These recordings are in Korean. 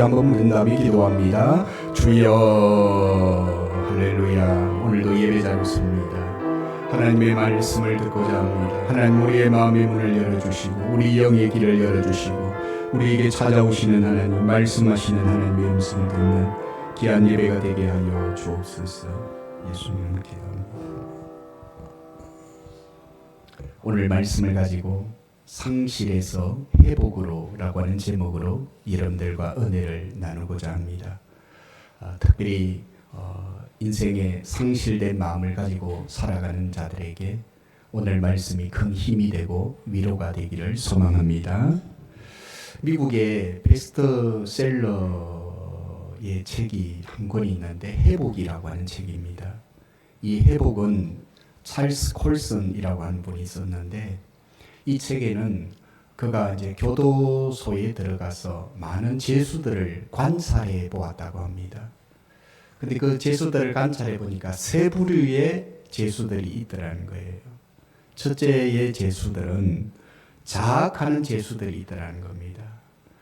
한번 부른 다음에 기도합니다. 주여 할렐루야. 오늘도 예배 잘 습니다. 하나님의 말씀을 듣고자 합니다. 하나님 우리의 마음의 문을 열어주시고 우리 영의 길을 열어주시고 우리에게 찾아오시는 하나님, 말씀하시는 하나님의 음성을 듣는 귀한 예배가 되게 하여 주옵소서. 예수님을 기도합니다. 오늘 말씀을 가지고 상실에서 회복으로 라고 하는 제목으로 여러분들과 은혜를 나누고자 합니다. 특별히 인생의 상실된 마음을 가지고 살아가는 자들에게 오늘 말씀이 큰 힘이 되고 위로가 되기를 소망합니다. 미국의 베스트셀러의 책이 한 권이 있는데 회복이라고 하는 책입니다. 이 회복은 찰스 콜슨이라고 하는 분이 있었는데 이 책에는 그가 이제 교도소에 들어가서 많은 죄수들을 관찰해 보았다고 합니다. 근데 그 죄수들을 관찰해 보니까 세 부류의 죄수들이 있더라는 거예요. 첫째의 죄수들은 자학하는 죄수들이 있더라는 겁니다.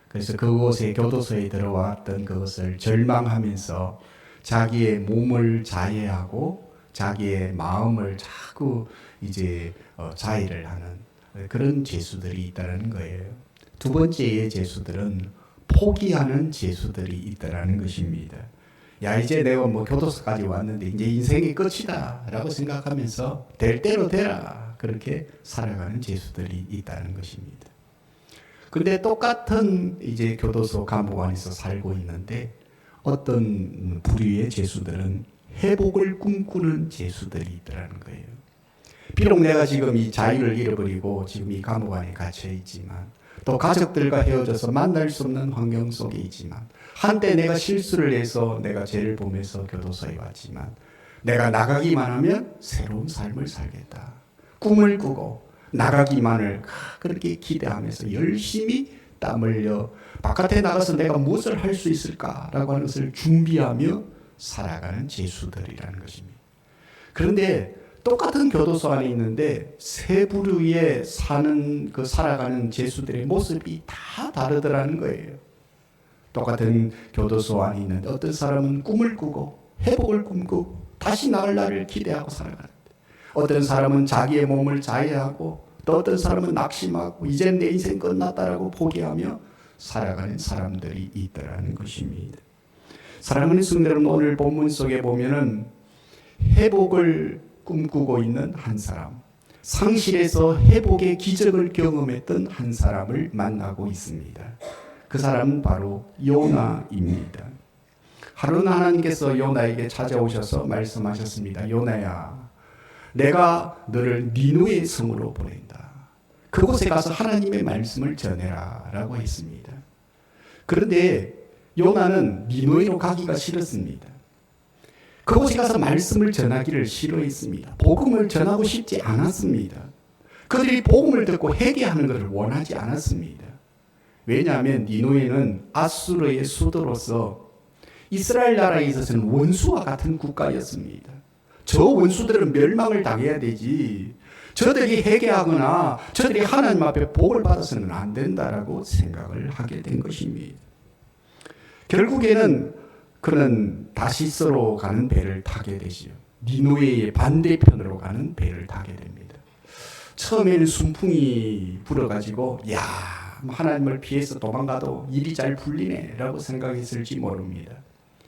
그래서 그곳에 교도소에 들어왔던 그것을 절망하면서 자기의 몸을 자해하고 자기의 마음을 자꾸 이제 자해를 하는 그런 죄수들이 있다는 거예요. 두 번째의 죄수들은 포기하는 죄수들이 있다는 것입니다. 야, 이제 내가 교도소까지 왔는데 이제 인생이 끝이다 라고 생각하면서 될 대로 되라 그렇게 살아가는 죄수들이 있다는 것입니다. 근데 똑같은 이제 교도소 감옥 안에서 살고 있는데 어떤 부류의 죄수들은 회복을 꿈꾸는 죄수들이 있다는 거예요. 비록 내가 지금 이 자유를 잃어버리고 지금 이 감옥 안에 갇혀 있지만 또 가족들과 헤어져서 만날 수 없는 환경 속에 있지만 한때 내가 실수를 해서 내가 죄를 보면서 교도소에 왔지만 내가 나가기만 하면 새로운 삶을 살겠다. 꿈을 꾸고 나가기만을 그렇게 기대하면서 열심히 땀 흘려 바깥에 나가서 내가 무엇을 할 수 있을까라고 하는 것을 준비하며 살아가는 죄수들이라는 것입니다. 그런데 똑같은 교도소 안에 있는데 세 부류에 살아가는 죄수들의 모습이 다 다르더라는 거예요. 똑같은 교도소 안에 있는데 어떤 사람은 꿈을 꾸고 회복을 꿈꾸고 다시 나갈 날을 기대하고 살아가는데 어떤 사람은 자기의 몸을 자해하고 또 어떤 사람은 낙심하고 이젠 내 인생 끝났다라고 포기하며 살아가는 사람들이 있더라는 것입니다. 사랑하는 성도 여러분, 오늘 본문 속에 보면은 회복을 꿈꾸고 있는 한 사람, 상실에서 회복의 기적을 경험했던 한 사람을 만나고 있습니다. 그 사람은 바로 요나입니다. 하루는 하나님께서 요나에게 찾아오셔서 말씀하셨습니다. 요나야, 내가 너를 니느웨 성으로 보낸다. 그곳에 가서 하나님의 말씀을 전해라 라고 했습니다. 그런데 요나는 니느웨로 가기가 싫었습니다. 그곳에 가서 말씀을 전하기를 싫어했습니다. 복음을 전하고 싶지 않았습니다. 그들이 복음을 듣고 회개하는 것을 원하지 않았습니다. 왜냐하면 니느웨는 아수르의 수도로서 이스라엘 나라에 있어서는 원수와 같은 국가였습니다. 저 원수들은 멸망을 당해야 되지 저들이 회개하거나 저들이 하나님 앞에 복을 받아서는 안 된다라고 생각을 하게 된 것입니다. 결국에는 그는 다시스로 가는 배를 타게 되지요. 니느웨의 반대편으로 가는 배를 타게 됩니다. 처음에는 순풍이 불어가지고 야, 하나님을 피해서 도망가도 일이 잘 풀리네라고 생각했을지 모릅니다.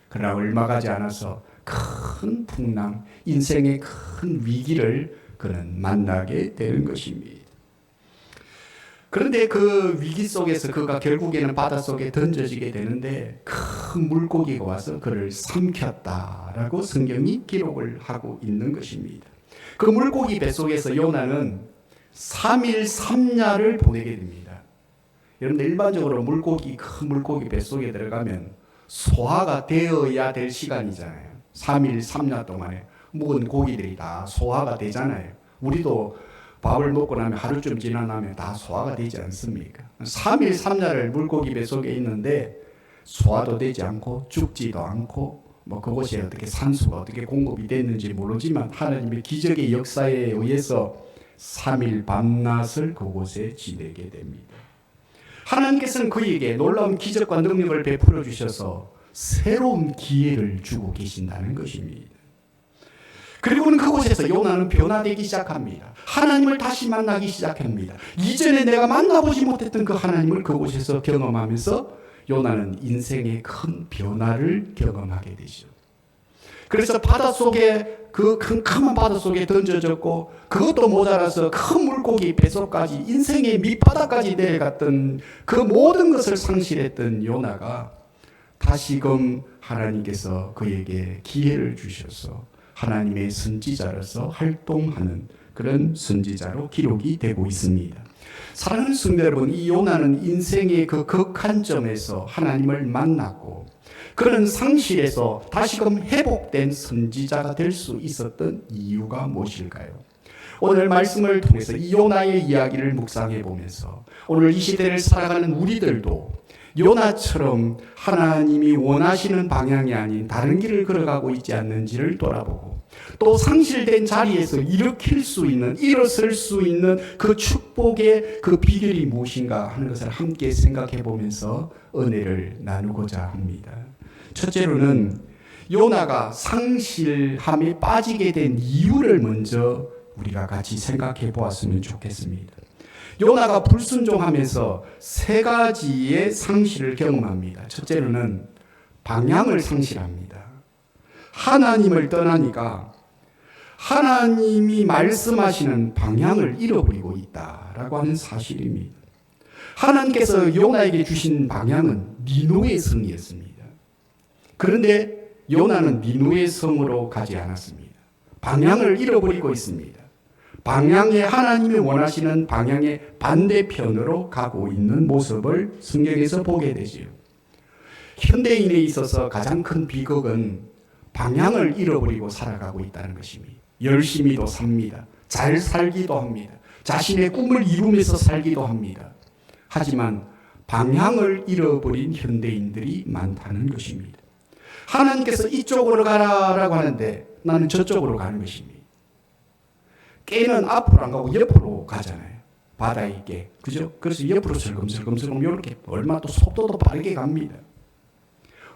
그러나 얼마 가지 않아서 큰 풍랑, 인생의 큰 위기를 그는 만나게 되는 것입니다. 그런데 그 위기 속에서 그가 결국에는 바닷속에 던져지게 되는데 큰 물고기가 와서 그를 삼켰다라고 성경이 기록을 하고 있는 것입니다. 그 물고기 뱃속에서 요나는 3일 3야를 보내게 됩니다. 여러분들 일반적으로 큰 물고기 뱃속에 들어가면 소화가 되어야 될 시간이잖아요. 3일 3야 동안에 묵은 고기들이 다 소화가 되잖아요. 우리도 밥을 먹고 나면 하루쯤 지나면 다 소화가 되지 않습니까? 3일 3야를 물고기 뱃속에 있는데 소화도 되지 않고 죽지도 않고 그곳에 어떻게 산소가 어떻게 공급이 됐는지 모르지만 하나님의 기적의 역사에 의해서 3일 밤낮을 그곳에 지내게 됩니다. 하나님께서는 그에게 놀라운 기적과 능력을 베풀어 주셔서 새로운 기회를 주고 계신다는 것입니다. 그리고는 그곳에서 요나는 변화되기 시작합니다. 하나님을 다시 만나기 시작합니다. 이전에 내가 만나보지 못했던 그 하나님을 그곳에서 경험하면서 요나는 인생의 큰 변화를 경험하게 되죠. 그래서 바닷속에 그 캄캄한 바닷속에 던져졌고 그것도 모자라서 큰 물고기 뱃속까지 인생의 밑바닥까지 내려갔던 그 모든 것을 상실했던 요나가 다시금 하나님께서 그에게 기회를 주셔서 하나님의 선지자로서 활동하는 그런 선지자로 기록이 되고 있습니다. 사랑하는 성도 여러분, 이 요나는 인생의 그 극한점에서 하나님을 만났고 그런 상실에서 다시금 회복된 선지자가 될 수 있었던 이유가 무엇일까요? 오늘 말씀을 통해서 이 요나의 이야기를 묵상해 보면서 오늘 이 시대를 살아가는 우리들도 요나처럼 하나님이 원하시는 방향이 아닌 다른 길을 걸어가고 있지 않는지를 돌아보고 또 상실된 자리에서 일어설 수 있는 그 축복의 그 비결이 무엇인가 하는 것을 함께 생각해 보면서 은혜를 나누고자 합니다. 첫째로는 요나가 상실함에 빠지게 된 이유를 먼저 우리가 같이 생각해 보았으면 좋겠습니다. 요나가 불순종하면서 세 가지의 상실을 경험합니다. 첫째로는 방향을 상실합니다. 하나님을 떠나니까 하나님이 말씀하시는 방향을 잃어버리고 있다라고 하는 사실입니다. 하나님께서 요나에게 주신 방향은 니누의 성이었습니다. 그런데 요나는 니누의 성으로 가지 않았습니다. 방향을 잃어버리고 있습니다. 방향에 하나님이 원하시는 방향의 반대편으로 가고 있는 모습을 성경에서 보게 되지요. 현대인에 있어서 가장 큰 비극은 방향을 잃어버리고 살아가고 있다는 것입니다. 열심히도 삽니다. 잘 살기도 합니다. 자신의 꿈을 이루면서 살기도 합니다. 하지만 방향을 잃어버린 현대인들이 많다는 것입니다. 하나님께서 이쪽으로 가라라고 하는데 나는 저쪽으로 가는 것입니다. 깨는 앞으로 안 가고 옆으로 가잖아요. 바다의 깨. 그죠? 그래서 옆으로 슬금슬금 이렇게 얼마나 또 속도도 빠르게 갑니다.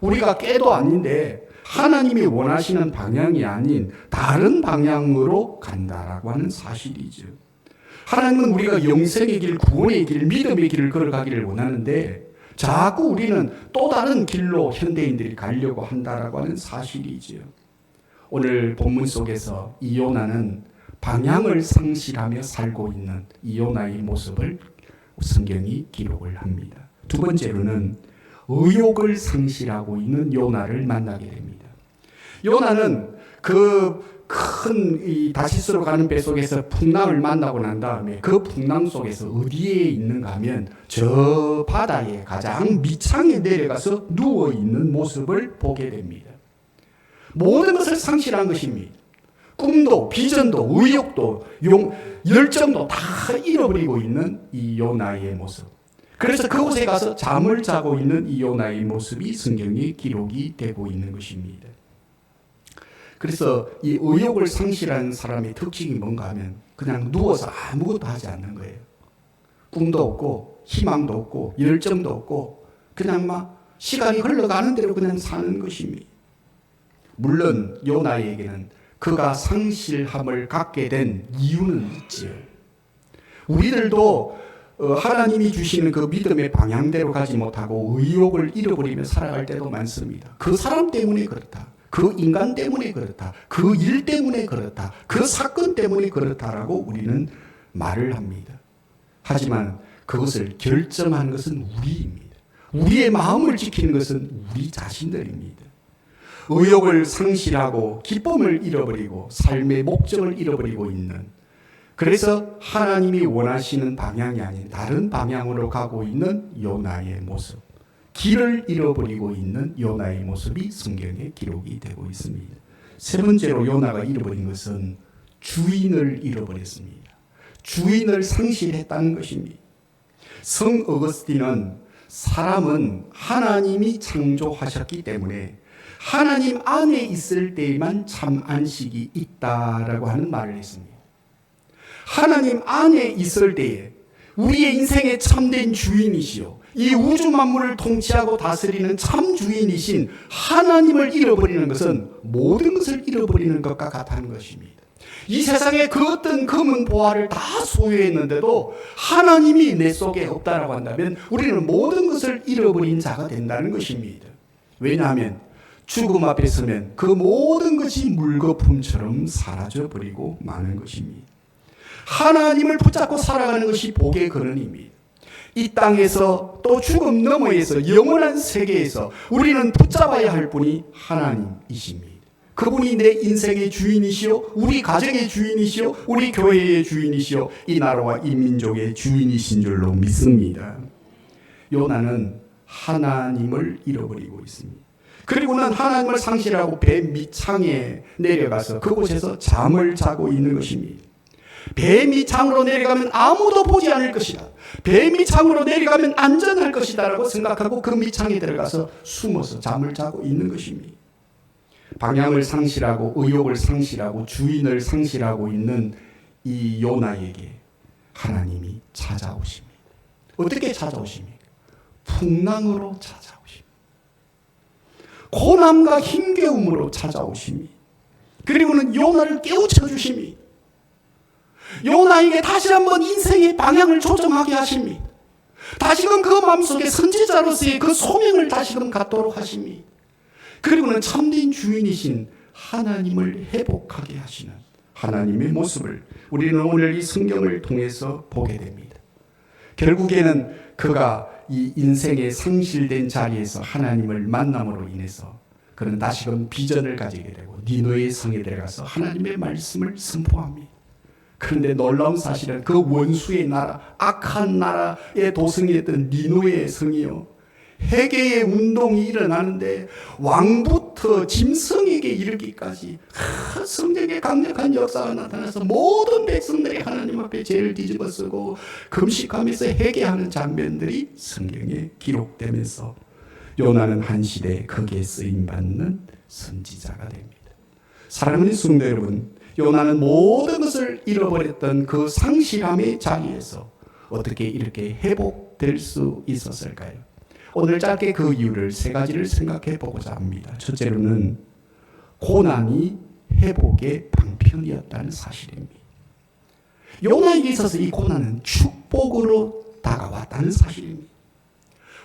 우리가 깨도 아닌데 하나님이 원하시는 방향이 아닌 다른 방향으로 간다라고 하는 사실이죠. 하나님은 우리가 영생의 길, 구원의 길, 믿음의 길을 걸어가기를 원하는데 자꾸 우리는 또 다른 길로 현대인들이 가려고 한다라고 하는 사실이죠. 오늘 본문 속에서 이 요나는 방향을 상실하며 살고 있는 이 요나의 모습을 성경이 기록을 합니다. 두 번째로는 의욕을 상실하고 있는 요나를 만나게 됩니다. 요나는 그 큰 다시스로 가는 배 속에서 풍랑을 만나고 난 다음에 그 풍랑 속에서 어디에 있는가 하면 저 바다의 가장 밑창에 내려가서 누워있는 모습을 보게 됩니다. 모든 것을 상실한 것입니다. 꿈도 비전도 의욕도 열정도 다 잃어버리고 있는 이 요나의 모습. 그래서 그곳에 가서 잠을 자고 있는 이 요나의 모습이 성경에 기록이 되고 있는 것입니다. 그래서 이 의욕을 상실한 사람의 특징이 뭔가 하면 그냥 누워서 아무것도 하지 않는 거예요. 꿈도 없고 희망도 없고 열정도 없고 그냥 막 시간이 흘러가는 대로 그냥 사는 것입니다. 물론 요나에게는 그가 상실함을 갖게 된 이유는 있지요. 우리들도 하나님이 주시는 그 믿음의 방향대로 가지 못하고 의욕을 잃어버리며 살아갈 때도 많습니다. 그 사람 때문에 그렇다. 그 인간 때문에 그렇다. 그 일 때문에 그렇다. 그 사건 때문에 그렇다라고 우리는 말을 합니다. 하지만 그것을 결정하는 것은 우리입니다. 우리의 마음을 지키는 것은 우리 자신들입니다. 의욕을 상실하고 기쁨을 잃어버리고 삶의 목적을 잃어버리고 있는, 그래서 하나님이 원하시는 방향이 아닌 다른 방향으로 가고 있는 요나의 모습, 길을 잃어버리고 있는 요나의 모습이 성경에 기록이 되고 있습니다. 세 번째로 요나가 잃어버린 것은 주인을 잃어버렸습니다. 주인을 상실했다는 것입니다. 성 어거스틴은 사람은 하나님이 창조하셨기 때문에 하나님 안에 있을 때에만 참 안식이 있다라고 하는 말을 했습니다. 하나님 안에 있을 때에 우리의 인생의 참된 주인이시요 이 우주 만물을 통치하고 다스리는 참 주인이신 하나님을 잃어버리는 것은 모든 것을 잃어버리는 것과 같다는 것입니다. 이 세상에 그 어떤 금은 보화를 다 소유했는데도 하나님이 내 속에 없다라고 한다면 우리는 모든 것을 잃어버린 자가 된다는 것입니다. 왜냐하면 죽음 앞에 서면 그 모든 것이 물거품처럼 사라져버리고 마는 것입니다. 하나님을 붙잡고 살아가는 것이 복의 근원입니다. 이 땅에서 또 죽음 너머에서 영원한 세계에서 우리는 붙잡아야 할 분이 하나님이십니다. 그분이 내 인생의 주인이시요, 우리 가정의 주인이시요, 우리 교회의 주인이시요, 이 나라와 이 민족의 주인이신 줄로 믿습니다. 요나는 하나님을 잃어버리고 있습니다. 그리고는 하나님을 상실하고 배 밑창에 내려가서 그곳에서 잠을 자고 있는 것입니다. 배 밑창으로 내려가면 아무도 보지 않을 것이다. 배 밑창으로 내려가면 안전할 것이다 라고 생각하고 그 밑창에 들어가서 숨어서 잠을 자고 있는 것입니다. 방향을 상실하고 의욕을 상실하고 주인을 상실하고 있는 이 요나에게 하나님이 찾아오십니다. 어떻게 찾아오십니까? 풍랑으로 찾아오십니다. 고난과 힘겨움으로 찾아오십니다. 그리고는 요나를 깨우쳐 주십니다. 요나에게 다시 한번 인생의 방향을 조정하게 하십니다. 다시금 그 마음속에 선지자로서의 그 소명을 다시금 갖도록 하십니다. 그리고는 참된 주인이신 하나님을 회복하게 하시는 하나님의 모습을 우리는 오늘 이 성경을 통해서 보게 됩니다. 결국에는 그가 이 인생의 상실된 자리에서 하나님을 만남으로 인해서 그는 다시금 비전을 가지게 되고 니느웨의 성에 들어가서 하나님의 말씀을 선포합니다. 그런데 놀라운 사실은 그 원수의 나라, 악한 나라의 도성이었던 니느웨의 성이요, 회개의 운동이 일어나는데 왕부터 짐승에게 이르기까지 성경에 강력한 역사가 나타나서 모든 백성들이 하나님 앞에 죄를 뒤집어쓰고 금식하면서 회개하는 장면들이 성경에 기록되면서 요나는 한 시대에 거기에 쓰임받는 선지자가 됩니다. 사랑하는 성도 여러분, 요나는 모든 것을 잃어버렸던 그 상실함의 자리에서 어떻게 이렇게 회복될 수 있었을까요? 오늘 짧게 그 이유를 세 가지를 생각해 보고자 합니다. 첫째로는 고난이 회복의 방편이었다는 사실입니다. 요나에게 있어서 이 고난은 축복으로 다가왔다는 사실입니다.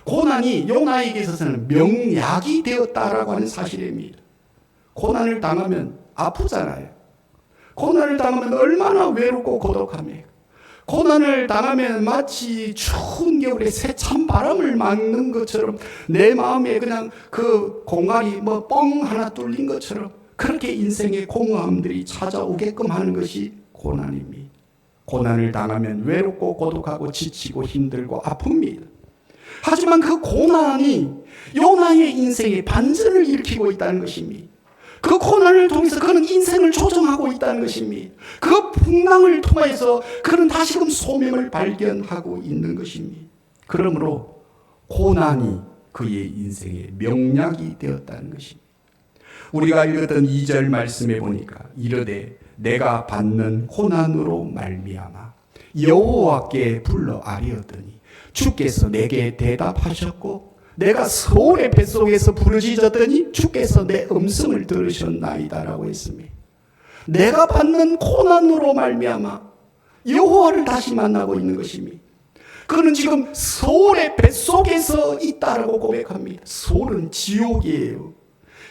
고난이 요나에게 있어서는 명약이 되었다라고 하는 사실입니다. 고난을 당하면 아프잖아요. 고난을 당하면 얼마나 외롭고 고독합니까? 고난을 당하면 마치 추운 겨울에 세찬 바람을 막는 것처럼 내 마음에 그냥 그 공간이 뻥 하나 뚫린 것처럼 그렇게 인생의 공허함들이 찾아오게끔 하는 것이 고난입니다. 고난을 당하면 외롭고 고독하고 지치고 힘들고 아픕니다. 하지만 그 고난이 요나의 인생에 반전을 일으키고 있다는 것입니다. 그 고난을 통해서 그는 인생을 조정하고 있다는 것입니다. 그 풍랑을 통해서 그는 다시금 소명을 발견하고 있는 것입니다. 그러므로 고난이 그의 인생의 명약이 되었다는 것입니다. 우리가 읽었던 2절 말씀에 보니까 이르되 내가 받는 고난으로 말미암아 여호와께 불러 아뢰었더니 주께서 내게 대답하셨고 내가 서울의 뱃속에서 부르짖었더니 주께서 내 음성을 들으셨나이다라고 했습니다. 내가 받는 고난으로 말미암아 여호와를 다시 만나고 있는 것입니다. 그는 지금 서울의 뱃속에서 있다라고 고백합니다. 서울은 지옥이에요.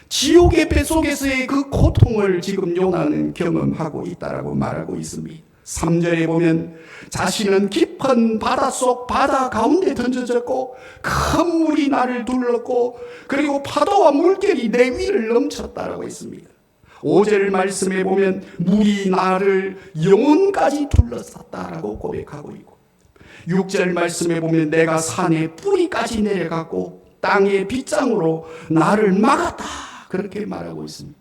지옥의 뱃속에서의 그 고통을 지금 요나는 경험하고 있다라고 말하고 있습니다. 3절에 보면 자신은 깊은 바닷속 바다 가운데 던져졌고 큰 물이 나를 둘렀고 그리고 파도와 물결이 내 위를 넘쳤다라고 했습니다. 5절 말씀에 보면 물이 나를 영혼까지 둘러쌌다라고 고백하고 있고 6절 말씀에 보면 내가 산의 뿌리까지 내려갔고 땅의 빗장으로 나를 막았다 그렇게 말하고 있습니다.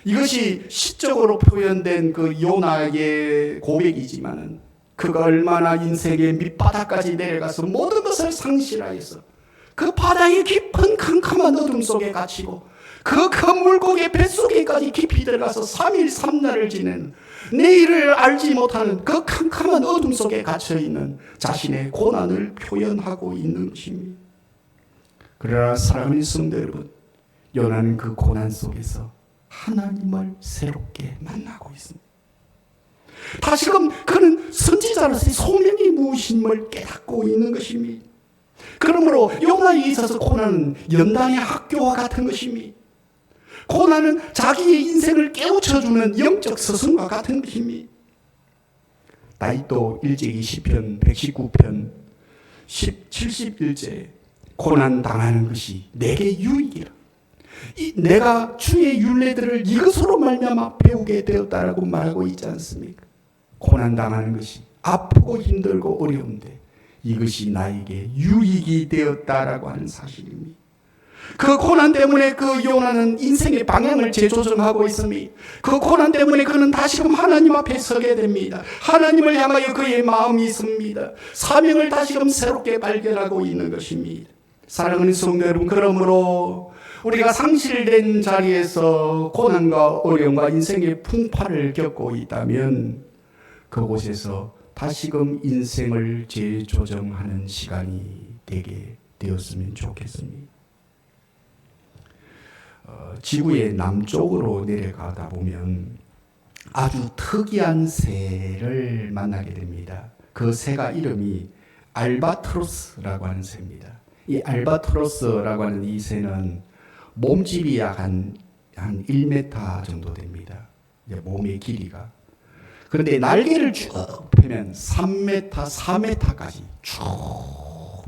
이것이 시적으로 표현된 그 요나의 고백이지만은 그가 얼마나 인생의 밑바닥까지 내려가서 모든 것을 상실하여서 그 바다의 깊은 캄캄한 어둠 속에 갇히고 그 큰 물고기 뱃속에까지 깊이 들어가서 3일 3날을 지내는, 내일을 알지 못하는 그 캄캄한 어둠 속에 갇혀있는 자신의 고난을 표현하고 있는 것입니다. 그러나 사랑하는 성도 여러분, 요나는 그 고난 속에서 하나님을 새롭게 만나고 있습니다. 다시금 그는 선지자로서의 소명이 무엇임을 깨닫고 있는 것입니다. 그러므로 요나에 있어서 고난은 연단의 학교와 같은 것입니다. 고난은 자기의 인생을 깨우쳐주는 영적 스승과 같은 것입니다. 다윗도 일제기 시편 119편 71제 고난 당하는 것이 내게 유익이라. 내가 주의 율례들을 이것으로 말미암아 배우게 되었다라고 말하고 있지 않습니까? 고난 당하는 것이 아프고 힘들고 어려운데 이것이 나에게 유익이 되었다라고 하는 사실입니다. 그 고난 때문에 그 요나는 인생의 방향을 재조정하고 있습니다. 그 고난 때문에 그는 다시금 하나님 앞에 서게 됩니다. 하나님을 향하여 그의 마음이 있습니다. 사명을 다시금 새롭게 발견하고 있는 것입니다. 사랑하는 성도 여러분, 그러므로 우리가 상실된 자리에서 고난과 어려움과 인생의 풍파를 겪고 있다면 그곳에서 다시금 인생을 재조정하는 시간이 되게 되었으면 좋겠습니다. 지구의 남쪽으로 내려가다 보면 아주 특이한 새를 만나게 됩니다. 그 새가 이름이 알바트로스라고 하는 새입니다. 이 알바트로스라고 하는 이 새는 몸집이 약 한 1m 정도 됩니다. 몸의 길이가. 그런데 날개를 쭉 펴면 3m, 4m까지 쭉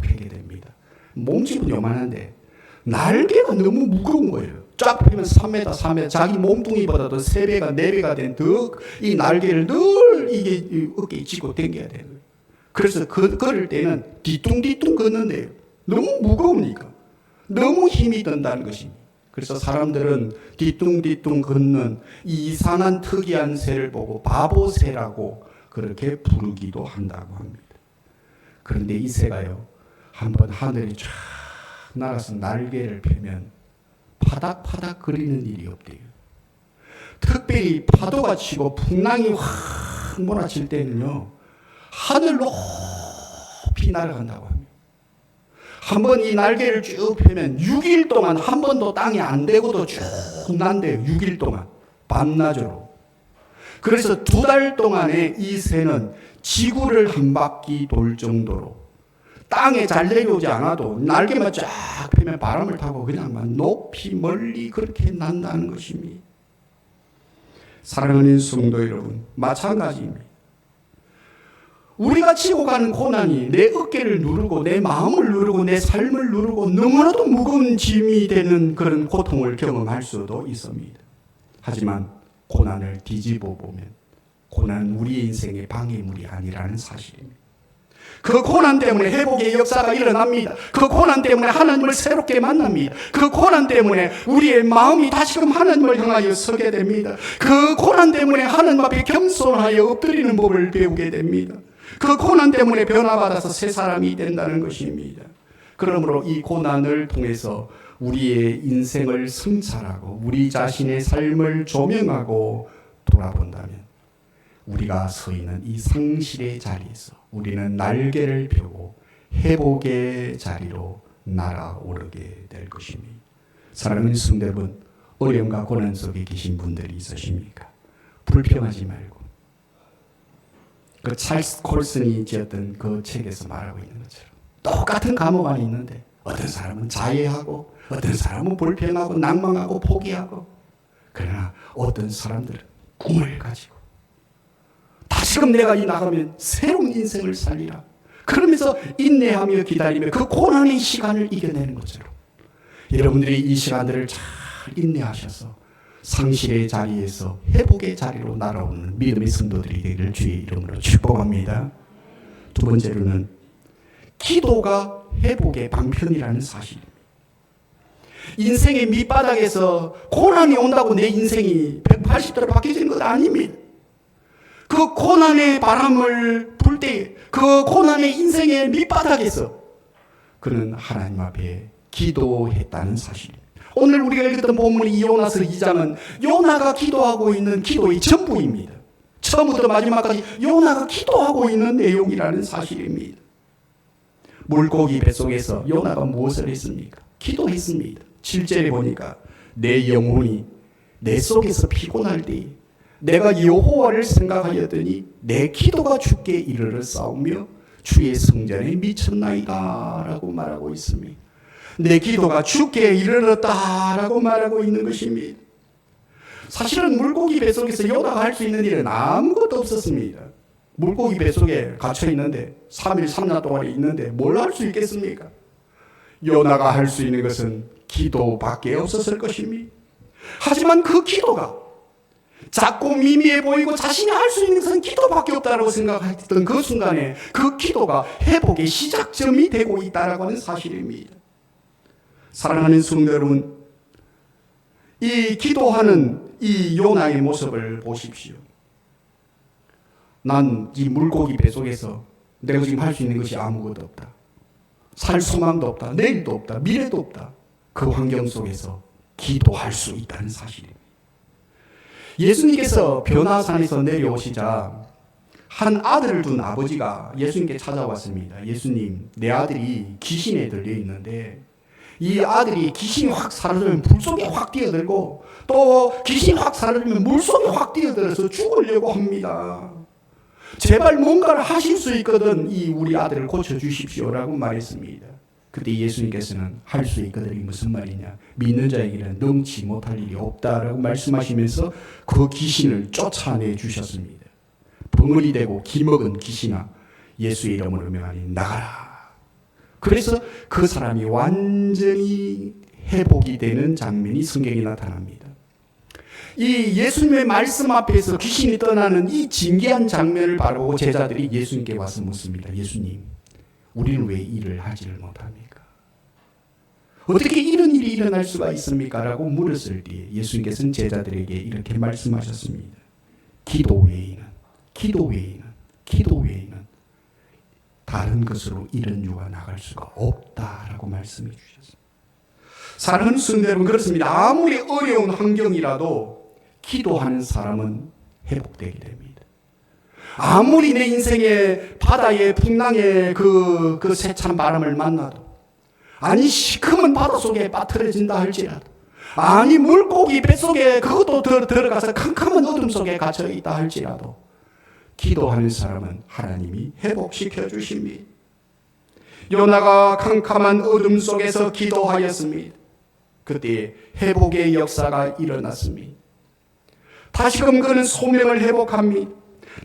펴게 됩니다. 몸집은 요만한데 날개가 너무 무거운 거예요. 쫙 펴면 3m, 4m, 자기 몸뚱이보다도 3배가, 4배가 된 이 날개를 늘 이게 어깨에 쥐고 당겨야 돼요. 그래서 걸을 때는 뒤뚱뒤뚱 걷는데요. 너무 무거우니까. 너무 힘이 든다는 것입니다. 그래서 사람들은 뒤뚱뒤뚱 걷는 이 이상한 특이한 새를 보고 바보새라고 그렇게 부르기도 한다고 합니다. 그런데 이 새가요, 한번 하늘에 쫙 날아서 날개를 펴면 파닥파닥 거리는 일이 없대요. 특별히 파도가 치고 풍랑이 확 몰아칠 때는요, 하늘 높이 날아간다고 합니다. 한번 이 날개를 쭉 펴면 6일 동안 한 번도 땅에 안 대고도 쭉 난대요. 6일 동안 밤낮으로. 그래서 2달 동안에 이 새는 지구를 한 바퀴 돌 정도로 땅에 잘 내려오지 않아도 날개만 쫙 펴면 바람을 타고 그냥 높이 멀리 그렇게 난다는 것입니다. 사랑하는 성도 여러분, 마찬가지입니다. 우리가 지고 가는 고난이 내 어깨를 누르고 내 마음을 누르고 내 삶을 누르고 너무나도 무거운 짐이 되는 그런 고통을 경험할 수도 있습니다. 하지만 고난을 뒤집어 보면 고난은 우리 인생의 방해물이 아니라는 사실입니다. 그 고난 때문에 회복의 역사가 일어납니다. 그 고난 때문에 하나님을 새롭게 만납니다. 그 고난 때문에 우리의 마음이 다시금 하나님을 향하여 서게 됩니다. 그 고난 때문에 하나님 앞에 겸손하여 엎드리는 법을 배우게 됩니다. 그 고난 때문에 변화받아서 새 사람이 된다는 것입니다. 그러므로 이 고난을 통해서 우리의 인생을 성찰하고 우리 자신의 삶을 조명하고 돌아본다면 우리가 서 있는 이 상실의 자리에서 우리는 날개를 펴고 회복의 자리로 날아오르게 될 것입니다. 사랑하는 성도 여러분, 어려움과 고난 속에 계신 분들이 있으십니까? 불평하지 말고 그 찰스 콜슨이 지었던 그 책에서 말하고 있는 것처럼 똑같은 감옥 안에 있는데 어떤 사람은 자해하고 어떤 사람은 불평하고 낭망하고 포기하고, 그러나 어떤 사람들은 꿈을 가지고 다시금 내가 이 나가면 새로운 인생을 살리라 그러면서 인내하며 기다리며 그 고난의 시간을 이겨내는 것처럼 여러분들이 이 시간들을 잘 인내하셔서 상실의 자리에서 회복의 자리로 날아오는 믿음의 성도들이 되기를 주의 이름으로 축복합니다. 두 번째로는 기도가 회복의 방편이라는 사실입니다. 인생의 밑바닥에서 고난이 온다고 내 인생이 180도로 바뀌어지는 것 아닙니다. 그 고난의 바람을 불 때, 그 고난의 인생의 밑바닥에서 그는 하나님 앞에 기도했다는 사실입니다. 오늘 우리가 읽었던 본문 이 요나서 2장은 요나가 기도하고 있는 기도의 전부입니다. 처음부터 마지막까지 요나가 기도하고 있는 내용이라는 사실입니다. 물고기 뱃속에서 요나가 무엇을 했습니까? 기도했습니다. 7절에 보니까 내 영혼이 내 속에서 피곤할 때에 내가 여호와를 생각하였더니 내 기도가 주께 이르러 싸우며 주의 성전에 미쳤나이다 라고 말하고 있습니다. 내 기도가 주께 이르렀다라고 말하고 있는 것입니다. 사실은 물고기 뱃속에서 요나가 할 수 있는 일은 아무것도 없었습니다. 물고기 뱃속에 갇혀 있는데 3일 3년 동안 있는데 뭘 할 수 있겠습니까? 요나가 할 수 있는 것은 기도밖에 없었을 것입니다. 하지만 그 기도가 작고 미미해 보이고 자신이 할 수 있는 것은 기도밖에 없다고 생각했던 그 순간에 그 기도가 회복의 시작점이 되고 있다고 하는 사실입니다. 사랑하는 성도 여러분, 이 기도하는 이 요나의 모습을 보십시오. 난 이 물고기 뱃속에서 내가 지금 할 수 있는 것이 아무것도 없다. 살 소망도 없다. 내일도 없다. 미래도 없다. 그 환경 속에서 기도할 수 있다는 사실입니다. 예수님께서 변화산에서 내려오시자 한 아들을 둔 아버지가 예수님께 찾아왔습니다. 예수님, 내 아들이 귀신에 들려 있는데 이 아들이 귀신이 확 사라지면 불 속에 확 뛰어들고 또 귀신이 확 사라지면 물 속에 확 뛰어들어서 죽으려고 합니다. 제발 뭔가를 하실 수 있거든 이 우리 아들을 고쳐주십시오라고 말했습니다. 그때 예수님께서는 할 수 있거든이 무슨 말이냐, 믿는 자에게는 능치 못할 일이 없다라고 말씀하시면서 그 귀신을 쫓아내 주셨습니다. 벙어리 되고 기먹은 귀신아 예수의 이름으로 명하니 나가라. 그래서 그 사람이 완전히 회복이 되는 장면이 성경에 나타납니다. 이 예수님의 말씀 앞에서 귀신이 떠나는 이 진귀한 장면을 바라보고 제자들이 예수님께 와서 묻습니다. 예수님, 우리는 왜 일을 하지를 못합니까? 어떻게 이런 일이 일어날 수가 있습니까? 라고 물었을 때 예수님께서는 제자들에게 이렇게 말씀하셨습니다. 기도 외에는 다른 것으로 이런 유가 나갈 수가 없다라고 말씀해 주셨습니다. 사랑하는 성도 여러분, 그렇습니다. 아무리 어려운 환경이라도 기도하는 사람은 회복되게 됩니다. 아무리 내 인생의 바다의 풍랑의 그 세찬 바람을 만나도, 아니 시커먼 바다 속에 빠뜨려진다 할지라도, 아니 물고기 뱃속에 그것도 들어가서 캄캄한 어둠 속에 갇혀 있다 할지라도 기도하는 사람은 하나님이 회복시켜 주십니다. 요나가 캄캄한 어둠 속에서 기도하였습니다. 그때 회복의 역사가 일어났습니다. 다시금 그는 소명을 회복합니다.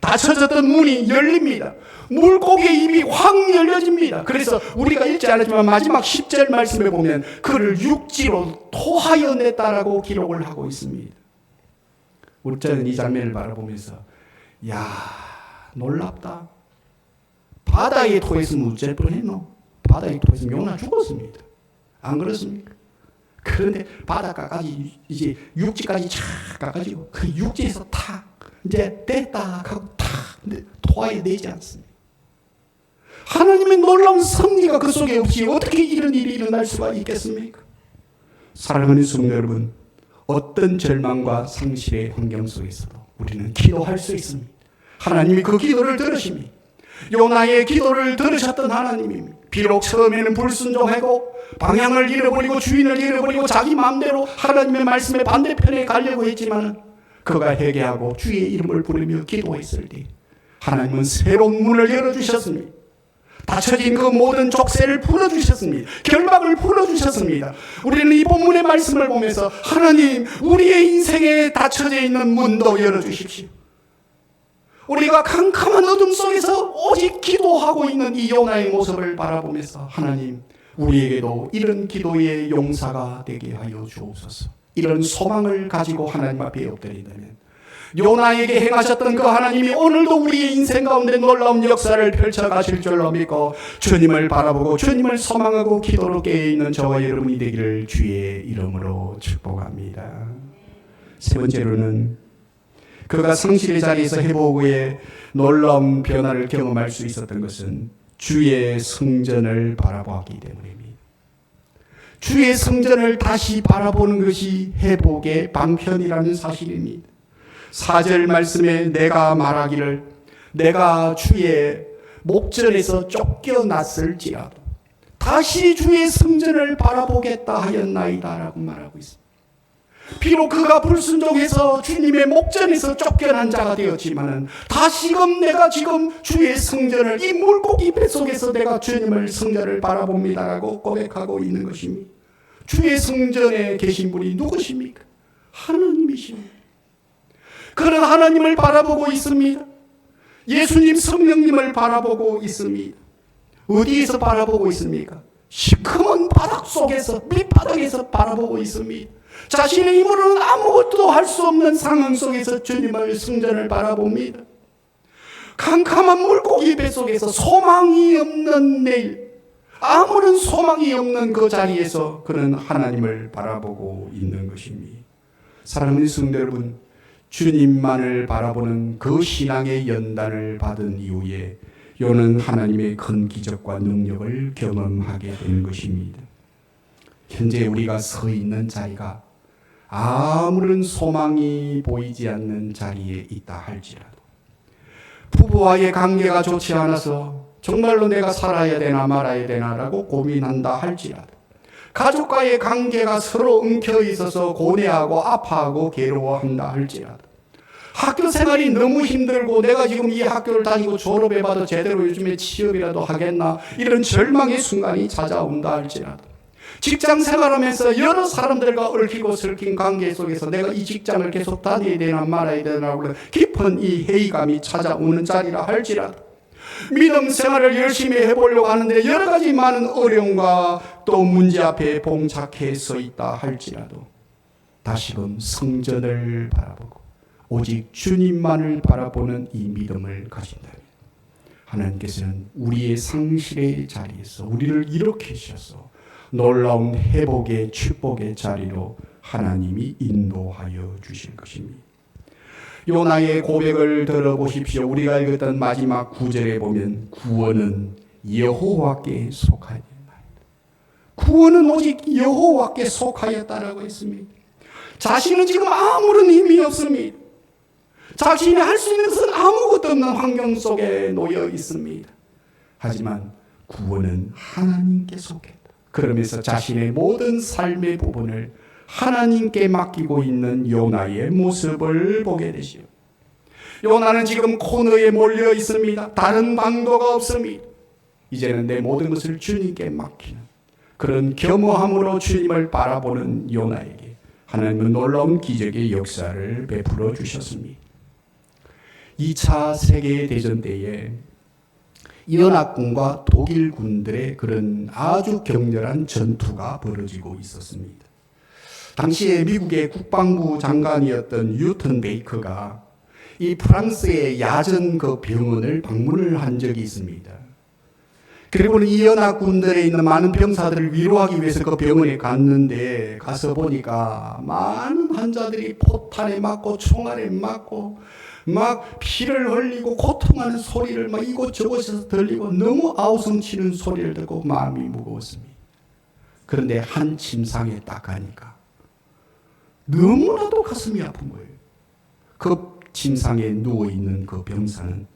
닫혀졌던 문이 열립니다. 물고기의 입이 확 열려집니다. 그래서 우리가 읽지 않았지만 마지막 10절 말씀에 보면 그를 육지로 토하여 냈다라고 기록을 하고 있습니다. 우리 저는 이 장면을 바라보면서 야, 놀랍다. 바다에 토했으면 어쩔 뻔했노? 바다에 토했으면 요나 죽었습니다. 안 그렇습니까? 그런데 바닷가까지 이제 육지까지 착 가가지고 그 육지에서 탁 이제 됐다 하고 탁 토하여내지 않습니다. 하나님의 놀라운 섭리가 그 속에 없이 어떻게 이런 일이 일어날 수가 있겠습니까? 사랑하는 성도 여러분, 어떤 절망과 상실의 환경 속에서도 우리는 기도할 수 있습니다. 하나님이 그 기도를 들으십니다. 요나의 기도를 들으셨던 하나님입니다. 비록 처음에는 불순종하고 방향을 잃어버리고 주인을 잃어버리고 자기 마음대로 하나님의 말씀의 반대편에 가려고 했지만 그가 회개하고 주의 이름을 부르며 기도했을 때 하나님은 새로운 문을 열어주셨습니다. 닫혀진 그 모든 족쇄를 풀어주셨습니다. 결박을 풀어주셨습니다. 우리는 이 본문의 말씀을 보면서 하나님, 우리의 인생에 닫혀져 있는 문도 열어주십시오. 우리가 캄캄한 어둠 속에서 오직 기도하고 있는 이 요나의 모습을 바라보면서 하나님, 우리에게도 이런 기도의 용사가 되게 하여 주옵소서. 이런 소망을 가지고 하나님 앞에 엎드린다면 요나에게 행하셨던 그 하나님이 오늘도 우리의 인생 가운데 놀라운 역사를 펼쳐가실 줄로 믿고 주님을 바라보고 주님을 소망하고 기도로 깨어있는 저와 여러분이 되기를 주의 이름으로 축복합니다. 세 번째로는 그가 상실의 자리에서 회복 후에 놀라운 변화를 경험할 수 있었던 것은 주의 성전을 바라보았기 때문입니다. 주의 성전을 다시 바라보는 것이 회복의 방편이라는 사실입니다. 4절 말씀에 내가 말하기를 내가 주의 목전에서 쫓겨났을지라도 다시 주의 성전을 바라보겠다 하였나이다 라고 말하고 있습니다. 비록 그가 불순종해서 주님의 목전에서 쫓겨난 자가 되었지만 다시금 내가 지금 주의 성전을 이 물고기 뱃속에서 내가 주님을 성전을 바라봅니다 라고 고백하고 있는 것입니다. 주의 성전에 계신 분이 누구십니까? 하나님이십니다. 그런 하나님을 바라보고 있습니다. 예수님 성령님을 바라보고 있습니다. 어디에서 바라보고 있습니까? 시커먼 바닥 속에서 밑바닥에서 바라보고 있습니다. 자신의 힘으로는 아무것도 할 수 없는 상황 속에서 주님을 성전을 바라봅니다. 캄캄한 물고기 뱃속에서 소망이 없는 내일, 아무런 소망이 없는 그 자리에서 그는 하나님을 바라보고 있는 것입니다. 사랑하는 성도 여러분, 주님만을 바라보는 그 신앙의 연단을 받은 이후에 요는 하나님의 큰 기적과 능력을 경험하게 되는 것입니다. 현재 우리가 서 있는 자리가 아무런 소망이 보이지 않는 자리에 있다 할지라도, 부부와의 관계가 좋지 않아서 정말로 내가 살아야 되나 말아야 되나라고 고민한다 할지라도, 가족과의 관계가 서로 엉켜 있어서 고뇌하고 아파하고 괴로워한다 할지라도, 학교 생활이 너무 힘들고 내가 지금 이 학교를 다니고 졸업해봐도 제대로 요즘에 취업이라도 하겠나 이런 절망의 순간이 찾아온다 할지라도, 직장 생활하면서 여러 사람들과 얽히고 설킨 관계 속에서 내가 이 직장을 계속 다녀야 되나 말아야 되나 깊은 이 회의감이 찾아오는 자리라 할지라도, 믿음 생활을 열심히 해보려고 하는데 여러 가지 많은 어려움과 또 문제 앞에 봉착해 서 있다 할지라도 다시금 성전을 바라보고 오직 주님만을 바라보는 이 믿음을 가진다면 하나님께서는 우리의 상실의 자리에서 우리를 일으키셔서 놀라운 회복의 축복의 자리로 하나님이 인도하여 주실 것입니다. 요나의 고백을 들어보십시오. 우리가 읽었던 마지막 9절에 보면 구원은 여호와께 속하였나이다. 구원은 오직 여호와께 속하였다라고 했습니다. 자신은 지금 아무런 힘이 없습니다. 자신이 할 수 있는 것은 아무것도 없는 환경 속에 놓여 있습니다. 하지만 구원은 하나님께 속했다. 그러면서 자신의 모든 삶의 부분을 하나님께 맡기고 있는 요나의 모습을 보게 되시오. 요나는 지금 코너에 몰려 있습니다. 다른 방도가 없습니다. 이제는 내 모든 것을 주님께 맡기는 그런 겸허함으로 주님을 바라보는 요나에게 하나님은 놀라운 기적의 역사를 베풀어 주셨습니다. 2차 세계대전 때에 연합군과 독일 군들의 그런 아주 격렬한 전투가 벌어지고 있었습니다. 당시에 미국의 국방부 장관이었던 뉴턴 베이커가 이 프랑스의 야전 그 병원을 방문을 한 적이 있습니다. 그리고는 이 연합군들에 있는 많은 병사들을 위로하기 위해서 그 병원에 갔는데 가서 보니까 많은 환자들이 포탄에 맞고 총알에 맞고 막 피를 흘리고 고통하는 소리를 막 이곳저곳에서 들리고 너무 아우성치는 소리를 듣고 마음이 무거웠습니다. 그런데 한 침상에 딱 가니까 너무나도 가슴이 아픈 거예요. 그 침상에 누워있는 그 병사는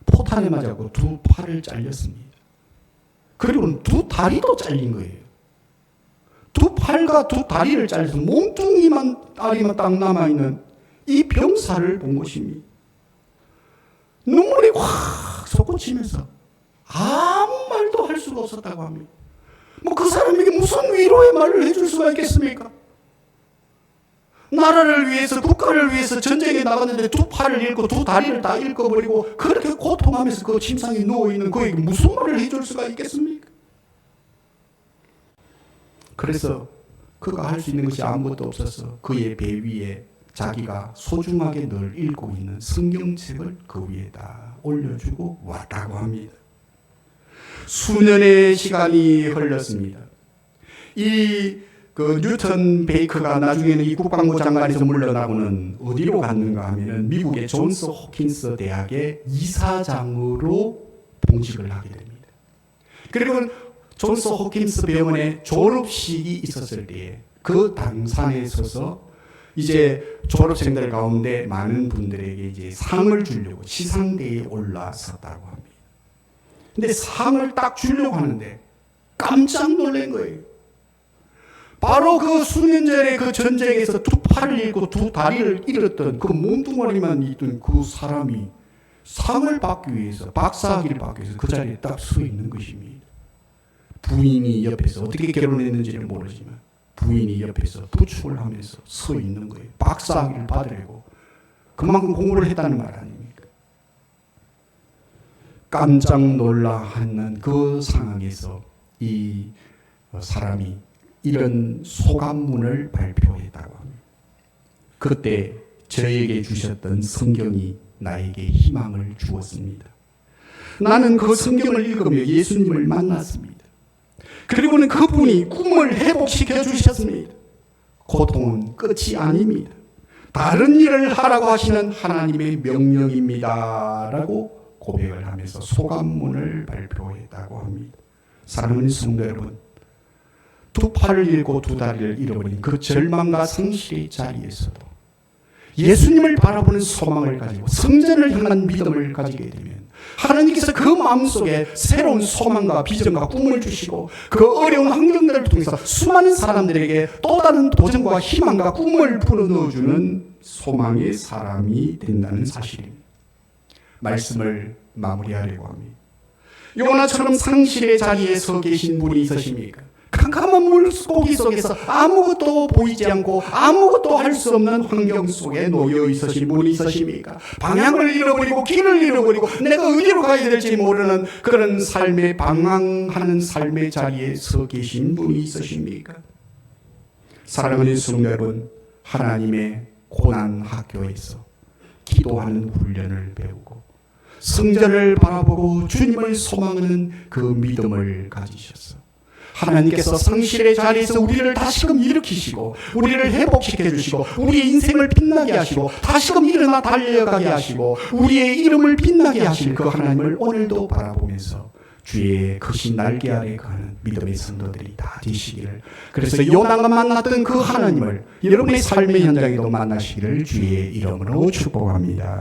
포탄에 맞아고 두 팔을 잘렸습니다. 그리고는 두 다리도 잘린 거예요. 두 팔과 두 다리를 잘려서 몸뚱이만 다리만 딱 남아있는 이 병사를 본 것입니다. 눈물이 확 솟구치면서 아무 말도 할 수가 없었다고 합니다. 뭐 그 사람에게 무슨 위로의 말을 해줄 수가 있겠습니까? 나라를 위해서 국가를 위해서 전쟁에 나갔는데 두 팔을 잃고 두 다리를 다 잃어버리고 그렇게 고통하면서 그 침상에 누워있는 그에게 무슨 말을 해줄 수가 있겠습니까? 그래서 그가 할 수 있는 것이 아무것도 없어서 그의 배 위에 자기가 소중하게 늘 읽고 있는 성경책을 그 위에다 올려주고 왔다고 합니다. 수년의 시간이 흘렀습니다. 그 뉴턴 베이커가 나중에는 이 국방부 장관에서 물러나고는 어디로 갔는가 하면은 미국의 존스 호킨스 대학의 이사장으로 봉직을 하게 됩니다. 그리고 존스 홉킨스 병원에 졸업식이 있었을 때에 그 당산에 서서 이제 졸업생들 가운데 많은 분들에게 이제 상을 주려고 시상대에 올라섰다고 합니다. 근데 상을 딱 주려고 하는데 깜짝 놀란 거예요. 바로 그 수년 전에 그 전쟁에서 두 팔을 잃고 두 다리를 잃었던 그 몸뚱아리만 있던 그 사람이 상을 받기 위해서, 박사학위를 받기 위해서 그 자리에 딱 서 있는 것입니다. 부인이 옆에서, 어떻게 결혼했는지는 모르지만 부인이 옆에서 부축을 하면서 서 있는 거예요. 박사학위를 받으려고. 그만큼 공부를 했다는 말 아닙니까? 깜짝 놀라 하는 그 상황에서 이 사람이 이런 소감문을 발표했다고 합니다. 그때 저에게 주셨던 성경이 나에게 희망을 주었습니다. 나는 그 성경을 읽으며 예수님을 만났습니다. 그리고는 그분이 꿈을 회복시켜 주셨습니다. 고통은 끝이 아닙니다. 다른 일을 하라고 하시는 하나님의 명령입니다. 라고 고백을 하면서 소감문을 발표했다고 합니다. 사랑하는 성도 여러분, 두 팔을 잃고 두 다리를 잃어버린 그 절망과 상실의 자리에서도 예수님을 바라보는 소망을 가지고 성전을 향한 믿음을 가지게 되면 하나님께서 그 마음속에 새로운 소망과 비전과 꿈을 주시고 그 어려운 환경들을 통해서 수많은 사람들에게 또 다른 도전과 희망과 꿈을 불어넣어주는 소망의 사람이 된다는 사실입니다. 말씀을 마무리하려고 합니다. 요나처럼 상실의 자리에 서 계신 분이 있으십니까? 캄캄한 물고기 속에서 아무것도 보이지 않고 아무것도 할 수 없는 환경 속에 놓여 있으신 분이 있으십니까? 방향을 잃어버리고 길을 잃어버리고 내가 어디로 가야 될지 모르는 그런 삶에 방황하는 삶의 자리에 서 계신 분이 있으십니까? 사랑하는 성도 여러분, 하나님의 고난 학교에서 기도하는 훈련을 배우고 성전을 바라보고 주님을 소망하는 그 믿음을 가지셨어. 하나님께서 상실의 자리에서 우리를 다시금 일으키시고 우리를 회복시켜 주시고 우리의 인생을 빛나게 하시고 다시금 일어나 달려가게 하시고 우리의 이름을 빛나게 하실 그 하나님을 오늘도 바라보면서 주의 크신 날개 아래 가는 믿음의 성도들이 다 되시기를, 그래서 요나가 만났던 그 하나님을 여러분의 삶의 현장에도 만나시기를 주의 이름으로 축복합니다.